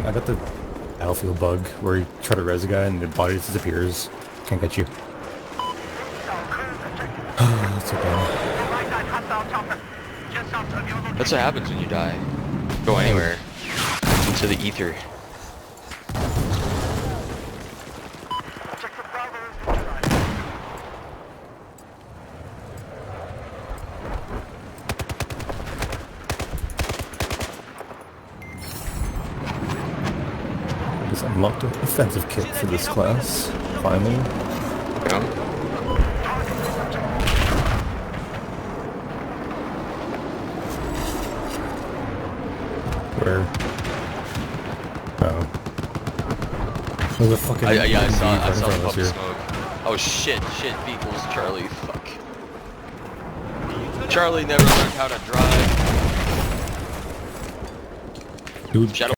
I got the battlefield bug where you try to res a guy and the body disappears. Can't get you. That's okay. That's what happens when you die. Go anywhere. Into the ether. Just unlocked an offensive kit for this class. Finally. Yeah. Where? Oh. There's a fucking. Yeah, I saw right in the front of us puff here. smoke. Oh shit, vehicles, Charlie, fuck. Charlie never learned how to drive. Dude, Shadow